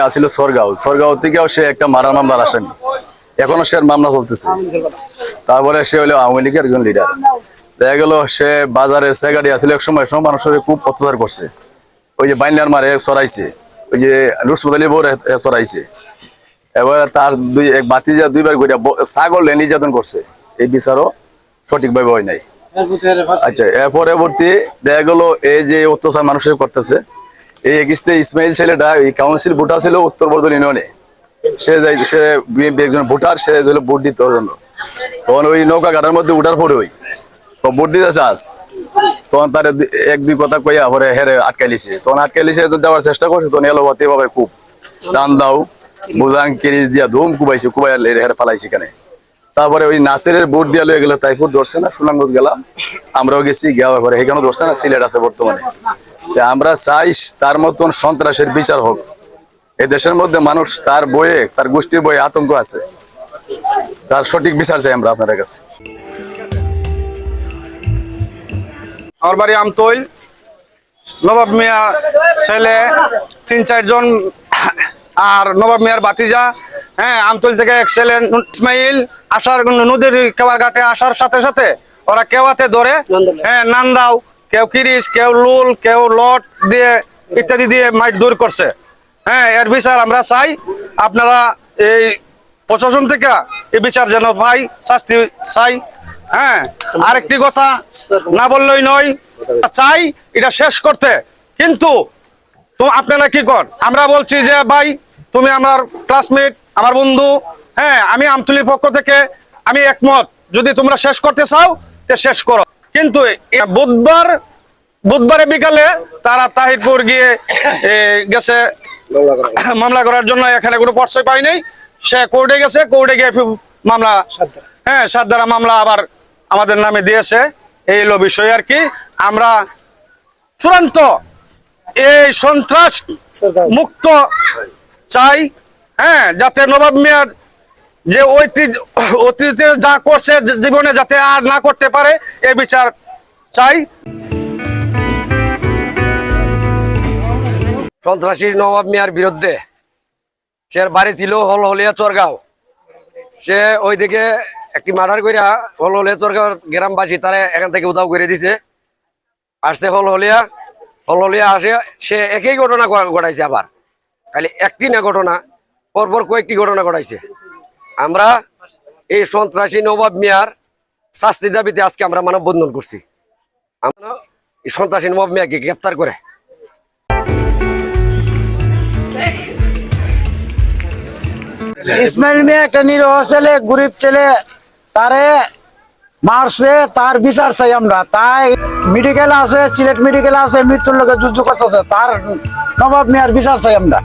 আসছিল সরগাঁও থেকেও সে একটা মারার মামলার আসামি, এখনো সে মামলা চলতেছে। তারপরে সে হলো আওয়ামী লীগের একজন লিডার। দেখা গেল সে বাজারে সেগাড়ি আসলে এক সময় সব মানুষের খুব অত্যাচার করছে। ওই যে বাইনার মারে চড়াইছে, ওই যে রুসমদালি বোর চড়াইছে। এবার তার এক বাতিজা দুইবার করে ছাগল নির্যাতন করছে। এই বিচারও সঠিকভাবে হয় নাই। আচ্ছা, এর পরবর্তী দেখা গেল এই যে অত্যাচার মানুষের করতেছে, এই একিস্তে ইসমাইল ছেলেটা এই কাউন্সিল ভোটার ছিল উত্তর বর্ধমান ইউনিয়নে। সে একজন ভোটার, সে ভোট দিত জন্য। তখন ওই নৌকা ঘাটার মধ্যে উঠার পরে ওই ভোট দিতে চাস, তখন তার এক দুই কথা কইয়া পরে হেরে আটকাইলিছে। তখন আটকাইলিছে দেওয়ার চেষ্টা করছে, তখন এলোপাতি ভাবে খুব টান দাও বুঝাং কিনি দিয়া ধুম কুবাইছে, কুবাই হেরে ফালাইছে কেন। তারপরে ওই নাসিরের ভোট দিয়া লয়ে গেল, তাইপুর ধরছে না, সুনামগঞ্জ গেলাম, আমরাও গেছি, যাওয়ার পরে এখানেও ধরছে না, সিলেট আছে বর্তমানে। আমরা চাই তার মতন সন্ত্রাসের বিচার হোক। এই দেশের মধ্যে মানুষ তার বইয়ে, তার গোষ্ঠীর বইয়ে আতঙ্ক আছে, তার সঠিক বিচার চাই আমরা আপনাদের কাছে। আমার বাড়ি আমতৈল, নবাব মিয়া ছেলে ৩-৪ জন আর নবাব মিয়ার বাতিজা। হ্যাঁ, আমতৈল থেকে এক ছেলে ইসমাইল আসার নদীর কেওয়ার ঘাটে আসার সাথে সাথে ওরা কেওয়াতে ধরে, হ্যাঁ, নান্দাও, কেউ কিরিশ, কেউ লুল, কেউ লট দিয়ে ইত্যাদি দিয়ে মাইট দূর করছে। হ্যাঁ, এর বিচার আমরা চাই। আপনারা এই প্রশাসন থেকে এই বিচার যেন পাই, শাস্তি চাই। হ্যাঁ, আরেকটি কথা না বললেই নয়, চাই এটা শেষ করতে। কিন্তু তো আপনারা কি কর, আমরা বলছি যে ভাই তুমি আমার ক্লাসমেট, আমার বন্ধু, হ্যাঁ, আমি আমতলীর পক্ষ থেকে আমি একমত, যদি তোমরা শেষ করতে চাও তো শেষ করো। কিন্তু বুধবারে বিকালে তারা তাহিরপুর গিয়ে গেছে মামলা করার জন্য, এখানে কোনো পর্যায় পাই নাই। সে কোর্টে গেছে, কোর্টে গিয়ে মামলা, হ্যাঁ, 7 ধারা মামলা আবার আমাদের নামে দিয়েছে। এই হলো বিষয় আর কি। আমরা চূড়ান্ত এই সন্ত্রাস মুক্ত চাই। হ্যাঁ, যাতে নবাব মিয়ার যে অতীতে যা করছে জীবনে যাতে আর না করতে পারে, এই বিচার চাই। সন্ত্রাসী নবাব মিয়ার বিরুদ্ধে, সে বাড়ি ছিল হলহলিয়া চরগাঁও। সে ওইদিকে একটি মার্ডার কইরা হলহলিয়া চরগাঁও গ্রামবাসী তারা এখান থেকে উধাও করে দিছে। আসছে হলহলিয়া আসে, সে একই ঘটনা ঘটাইছে। আবার খালি একটি না ঘটনা, পরপর কয়েকটি ঘটনা ঘটাইছে। আমরা এই সন্ত্রাসী নবাব মিয়ার শাস্তির দাবিতে আজকে আমরা মানববন্ধন করছি। আমরা এই সন্ত্রাসী নবাব মিয়াকে গ্রেপ্তার করে। ইসমাইল মিয়া একটা নিরহ ছেলে, গরিব ছেলে, তারে মারছে, তার বিচার চাই আমরা। তাই মেডিকেল আছে, সিলেট মেডিকেল আছে, মৃত্যুর লোকে যুদ্ধ করতেছে, তার নবাব মিয়ার বিচার চাই আমরা।